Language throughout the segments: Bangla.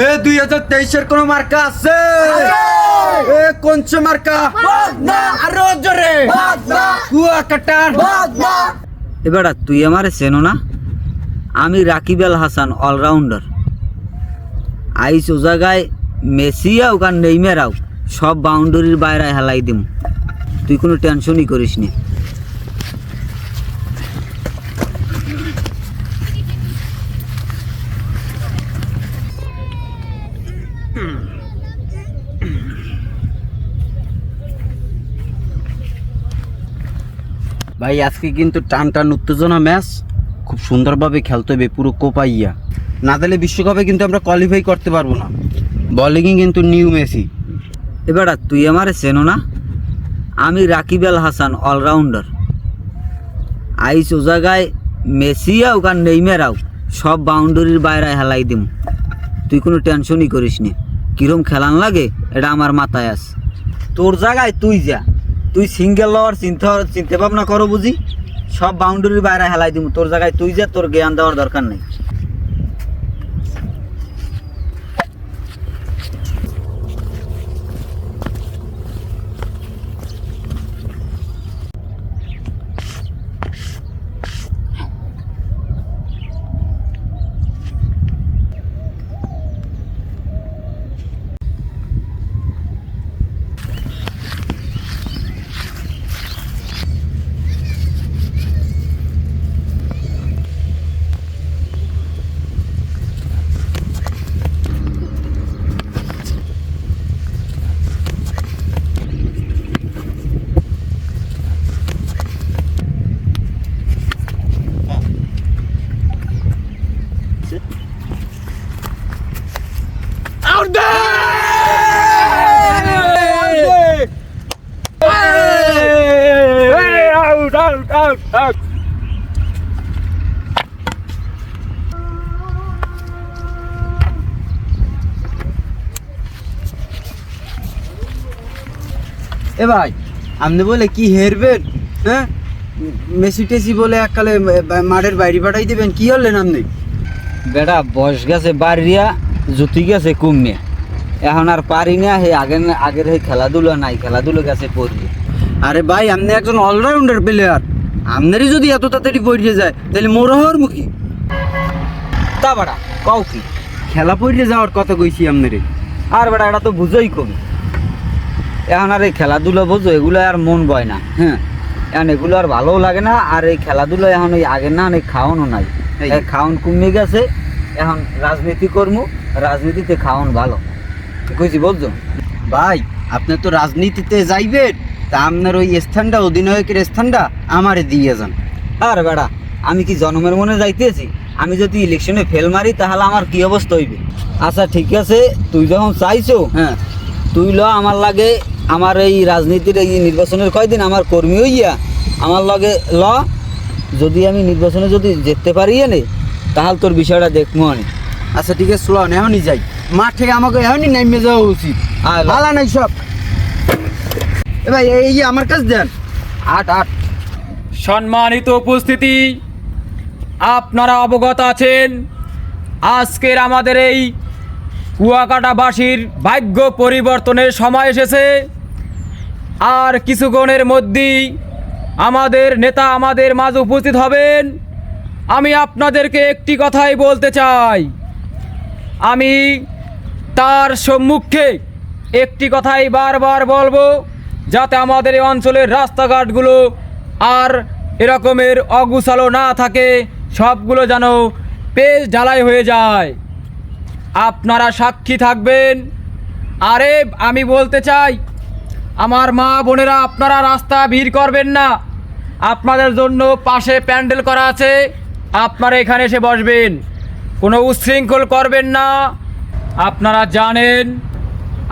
এ 2023 কোন মার্কা আছে? এ কোনছে মার্কা? আরো জোরে কুয়াকাটা। এবার তুই আমারে চেনো না? আমি রাকিব আল হাসান, অলরাউন্ডার। আইস ও জায়গায় মেসি আউক আর নেইমার আউক, সব বাউন্ডারির বাইরে হেলাই দিম। তুই কোনো টেনশনই করিস নি। ভাই আজকে কিন্তু টান টান উত্তেজনা ম্যাচ, খুব সুন্দরভাবে খেলতে হবে পুরো কোপাইয়া, না দিলে বিশ্বকাপে কিন্তু আমরা কোয়ালিফাই করতে পারবো না। বোলিংয়ে কিন্তু নিউ মেসি। এবার তুই আমারে চেনো না? আমি রাকিব আল হাসান, অলরাউন্ডার। আইস ও জায়গায় মেসি আউক আর নেইমার আউক, সব বাউন্ডারির বাইরে হেলাই দিম। তুই কোনো টেনশনই করিস নি। কিরম খেলান লাগে এটা আমার মাথায় আছে। তোর জায়গায় তুই যা, তুই সিঙ্গেল লওয়ার চিন্তা ভাবনা করো বুঝি, সব বাউন্ডারির বাইরে হেলাই দিব। তোর জায়গায় তুই যা, তোর জ্ঞান দেওয়ার দরকার নেই। এ ভাই আপনি বলে কি হেরবেন? হ্যাঁ, মেসি টেসি বলে এককালে মাঠের বাইরে পাঠাই দেবেন, কি হলেন আপনি? বেটা বয়স গেছে বাড়িয়া, জুতি গেছে কমে, এখন আর পারি না। হে আগের হে খেলাধুলা নাই, খেলাধুলো গেছে পড়ি। আরে ভাই আপনি একজন অলরাউন্ডার প্লেয়ার, আপনারই যদি এত তাড়াতাড়ি পড়িয়ে যায় তাহলে মোর হওয়ার মুখী। তা বেটা কও কি? খেলা পড়িয়ে যাওয়ার কথা কইছি আপনারে। আর বেটা এটা তো বুঝোই কম। এখন আর এই খেলাধুলো বোঝো, এগুলো আর মন বয় না। হ্যাঁ, এখন এগুলো আর ভালোও লাগে না। আর এই খেলাধুলো এখন ওই আগের না, অনেক খাওয়ানো নাই, এই খাওয়ান কমে গেছে। এখন রাজনীতি করবো, রাজনীতিতে খাওয়ান ভালো কইছি, বুঝছো? ভাই আপনি তো রাজনীতিতে যাইবেন, তা আপনার ওই স্থানটা, অধিনায়কের স্থানটা আমারে দিয়ে যান। আর বেটা আমি কি জনমের মনে যাইতেছি? আমি যদি ইলেকশনে ফেল মারি তাহলে আমার কি অবস্থা হইবে? আচ্ছা ঠিক আছে, তুই যখন চাইছো, হ্যাঁ তুই ল আমার লাগে, আমার এই রাজনীতির এই নির্বাচনের কয়দিন আমার কর্মী হইয়া আমার লগে ল। যদি আমি নির্বাচনে যদি যেতে পারি নে, তাহলে তোর বিষয়টা দেখবো আমি। আচ্ছা ঠিক আছে, চলো এখনই যাই মাঠে, আমাকে এখনই নামিয়ে যাওয়া উচিত। ভালো নাই সব। এ ভাই এই যে আমার কাছে দেন। 8 সম্মানিত উপস্থিতি, আপনারা অবগত আছেন আজকের আমাদের এই কুয়াকাটাবাসীর ভাগ্য পরিবর্তনের সময় এসেছে। আর কিছুক্ষণের মধ্যেই আমাদের নেতা আমাদের মাঝে উপস্থিত হবেন। আমি আপনাদেরকে একটি কথাই বলতে চাই, আমি তার সম্মুখে একটি কথাই বারবার বলবো, যাতে আমাদের এই অঞ্চলের রাস্তাঘাটগুলো আর এরকমের অগুছালো না থাকে, সবগুলো যেন পেজ ঢালাই হয়ে যায়। আপনারা সাক্ষী থাকবেন। আরে আমি বলতে চাই, আমার মা বোনেরা, আপনারা রাস্তা ভিড় করবেন না। আপনাদের জন্য পাশে প্যান্ডেল করা আছে, আপনারা এখানে এসে বসবেন, কোনো উচ্ছৃঙ্খল করবেন না। আপনারা জানেন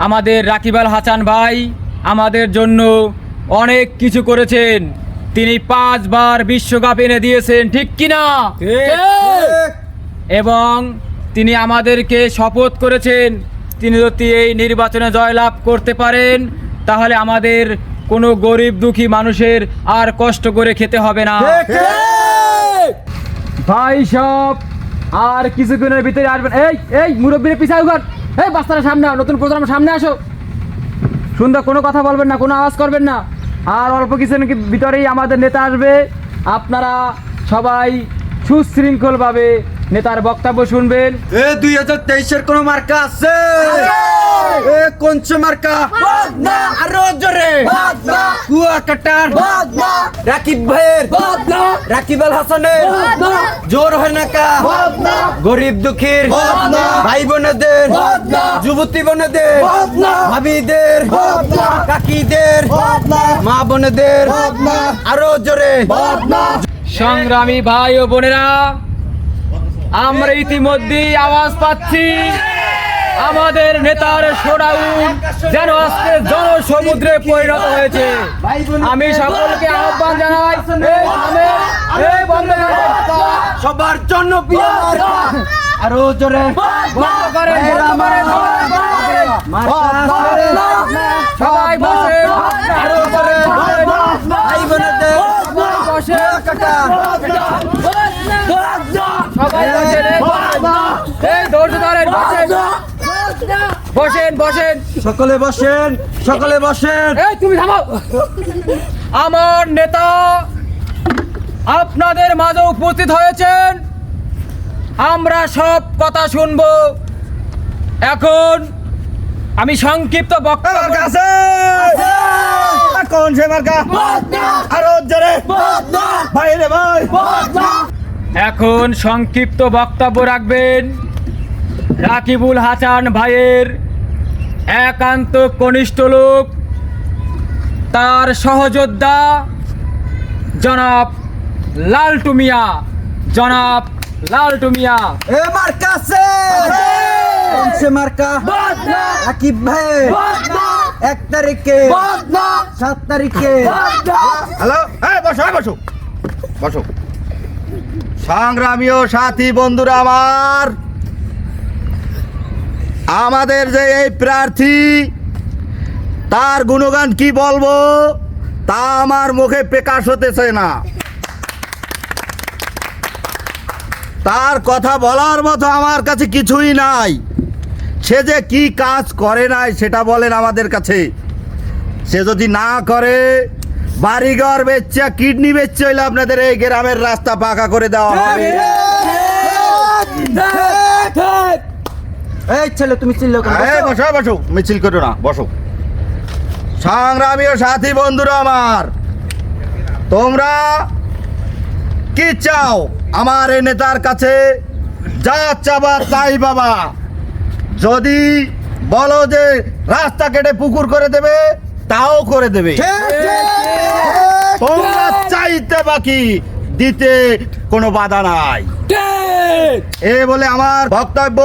আমাদের রাকিব আল হাসান ভাই আমাদের জন্য অনেক কিছু করেছেন। তিনি 5 বার বিশ্বকাপ এনে দিয়েছেন, ঠিক কিনা? এবং তিনি আমাদেরকে শপথ করেছেন, তিনি যদি এই নির্বাচনে জয়লাভ করতে পারেন তাহলে আমাদের কোনো গরিব দুঃখী মানুষের আর কষ্ট করে খেতে হবে না। ভাই সব আর কিছুক্ষণের ভিতরে আসবেন। এই মুরব্বীর পিছাও ঘর। এই বাচ্চারা সামনে আও, নতুন প্রোগ্রাম সামনে আসো। সুন্দর, কোনো কথা বলবেন না, কোনো আওয়াজ করবেন না। আর অল্প কিছুদিন ভিতরেই আমাদের নেতা আসবে। আপনারা সবাই সুশৃঙ্খলভাবে নেতার বক্তব্য শুনবেন। 2023-এর কোন মার্কা আছে? কোনছে মার্কা? আরো জোরে। কুয়াকাটার রাকিব ভাইয়ের, রাকিব আল হাসানের জোর হয় না কা? গরিব দুঃখীর ভাই বোনেদের, যুবতী বোনেদের, ভাবিদের, কাকিদের, মা বোনেদের আরো জোরে। সংগ্রামী ভাই ও বোনেরা, আমরা ইতিমধ্যেই আওয়াজ পাচ্ছি আমাদের নেতার শোডাউন যেন আজকে জনসমুদ্রে পরিণত হয়েছে। আমি সকলকে আহ্বান জানাই, এই বন্ধ করেন, সবার জন্য বিয়ার আরো জোরে বন্ধ করেন, বন্ধ করেন, সবাই বসে, আরো জোরে ভাই বোনেদের বসে, কাটা সবাই বসেন, এই ধৈর্য ধরেন, বসেন, বসেন, বসেন। সকলে বসেন, সকলে বসেন। এই তুমি থামো। আমার নেতা আপনাদের মাঝে উপস্থিত হয়েছেন, আমরা সব কথা শুনবো। এখন আমি সংক্ষিপ্ত বক্তব্য কোন সে মার্কা? আরো জোরে ভাই রে ভাই। এখন সংক্ষিপ্ত বক্তব্য রাখবেন রাকিবুল হাসান ভাইয়ের একান্ত কনিষ্ঠ লোক, তার সহযোদ্ধা জনাব লালটু মিয়া। জনাব লালটু মিয়া। এ মার্কা আছে? কোন সে মার্কা? রাকিব ভাই 1 তারিখে, 7 তারিখে। হ্যালো, হ্যাঁ বসো, বসো, বসো। সংগ্রামী ও সাথী বন্ধুরা আমার, আমাদের যে এই প্রার্থী, তার গুণগান কি বলবো তা আমার মুখে প্রকাশ হতেছে না। তার কথা বলার মতো আমার কাছে কিছুই নাই। সে যে কি কাজ করে নাই সেটা বলেন আমাদের কাছে। সে যদি না করে, বাড়িঘর বেচছে, কিডনি বেচছে, হইলে আপনাদের এই গ্রামের রাস্তা পাকা করে দেওয়া হবে। এই ছেলে তুমি চিল্লো কেন? এই বসো, বসো, মিছিল করো না, বসো। সংগ্রামী ও সাথী বন্ধুরা আমার, তোমরা কি চাও আমার এই নেতার কাছে? যা চাবা তাই বাবা। যদি বলো যে রাস্তা কেটে পুকুর করে দেবে, তাও করে দেবে। তোমরা চাইতে বাকি দিতে কোনো বাধা নাই। এ বলে আমার বক্তব্য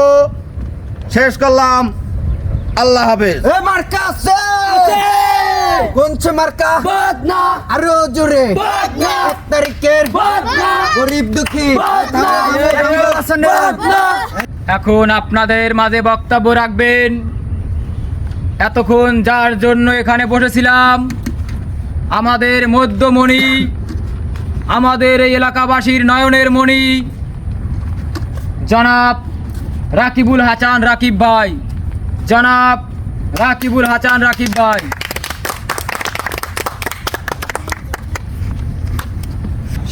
শেষ করলাম। আল্লাহ হাফেজ। এ মার্কা আছে? কোন সে মার্কা? আরো জোরে 1 তারিখের গরিব দুঃখী এখন আপনাদের মাঝে বক্তব্য রাখবেন এতক্ষণ যার জন্য এখানে বসেছিলাম, আমাদের মধ্যমণি, আমাদের এই এলাকাবাসীর নয়নের মণি জনাব রাকিবুল হাসান রাকিব ভাই। জনাব রাকিবুল হাসান রাকিব ভাই।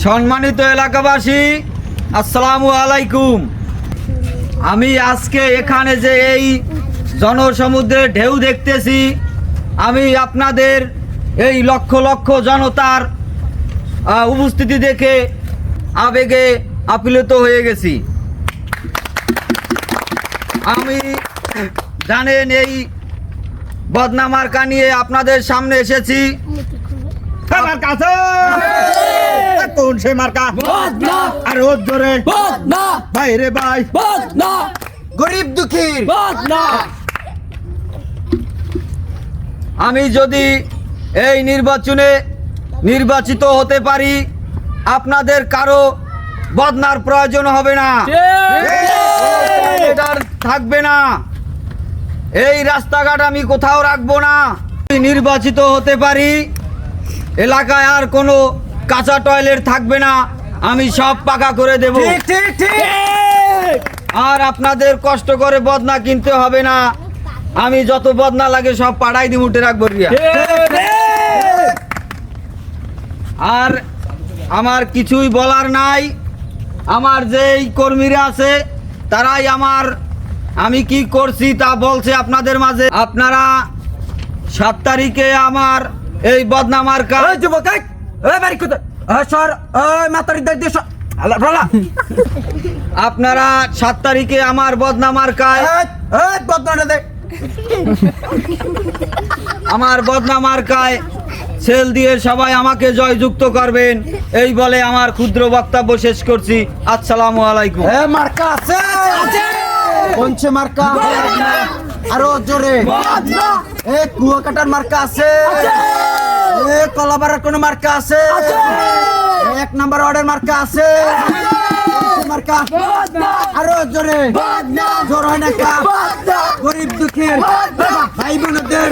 সম্মানিত এলাকাবাসী, আসসালামু আলাইকুম। আমি আজকে এখানে যে এই জনসমুদ্রের ঢেউ দেখতেছি, আমি আপনাদের এই লক্ষ লক্ষ জনতার উপস্থিতি দেখে আবেগে আপ্লুত হয়ে গেছি। আমি জানেন এই বদনা মার্কা নিয়ে আপনাদের সামনে এসেছি। আমার কাছে কোন সে মার্কা? আর ওর জোরে ভাই রে ভাই। গরিব দুঃখীর। আমি যদি এই নির্বাচনে নির্বাচিত হতে পারি, আপনাদের কারো বদনার প্রয়োজন হবে না, এটার থাকবে না। এই রাস্তাঘাট আমি কোথাও রাখবো না। যদি নির্বাচিত হতে পারি, এলাকায় আর কোনো কাঁচা টয়লেট থাকবে না, আমি সব পাকা করে দেব। ঠিক ঠিক ঠিক। আর আপনাদের কষ্ট করে বদনা কিনতে হবে না, আমি যত বদনা লাগে সব পাড়াই দিয়ে উঠে রাখবো রিয়া। আর আমার কিছুই বলার নাই, আমার যেই কর্মীরা আছে তারাই আমি কি করছি তা বলছে আপনাদের মাঝে। আপনারা 7 তারিখে আমার এই বদনামার কাজ আপনারা 7 তারিখে আমার বদনামার কাজ আমার বদনামার কায় সেল দিয়ে সবাই আমাকে জয়যুক্ত করবেন, এই বলে আমার ক্ষুদ্র বক্তব্য শেষ করছি। আসসালামু আলাইকুম। মার্কা আছে কোনছে মার্কা আরো জোরে কুয়াকাটার মার্কা আছে কলাবারের কোন মার্কা আছে 1 নাম্বার ওয়ার্ডের মার্কা আছে মার্কা আরো জোরে জোর হয় না কা গরিব দুঃখীর ভাই বোনদের।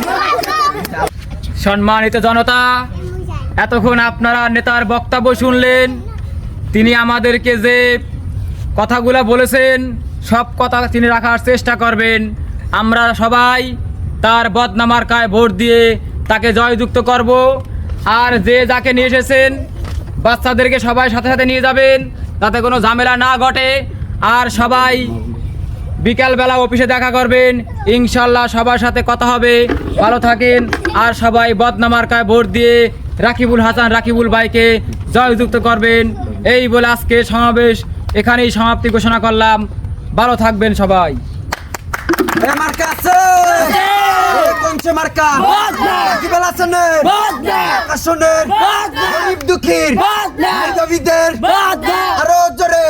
সম্মানিত জনতা, এতক্ষণ আপনারা নেতার বক্তব্য শুনলেন। তিনি আমাদেরকে যে কথাগুলো বলেছেন সব কথা তিনি রাখার চেষ্টা করবেন। আমরা সবাই তার বদনামার কায় ভোট দিয়ে তাকে জয়যুক্ত করব। আর যে যাকে নিয়ে এসেছেন বাচ্চাদেরকে সবাই সাথে সাথে নিয়ে যাবেন যাতে কোনো ঝামেলা না ঘটে। আর সবাই বিকালবেলা অফিসে দেখা করবেন, ইনশাল্লাহ সবার সাথে কথা হবে। ভালো থাকেন আর সবাই বদনামার কায় ভোট দিয়ে রাকিবুল হাসান রাকিবুল ভাইকে জয়যুক্ত করবেন। এই বলে আজকে সমাবেশ এখানেই সমাপ্তি ঘোষণা করলাম। ভালো থাকবেন সবাই। মার্কা আছে কোনছে মার্কা কি বেলা আছে আসনের গরিব দুঃখীর দাবিদের আরো জোরে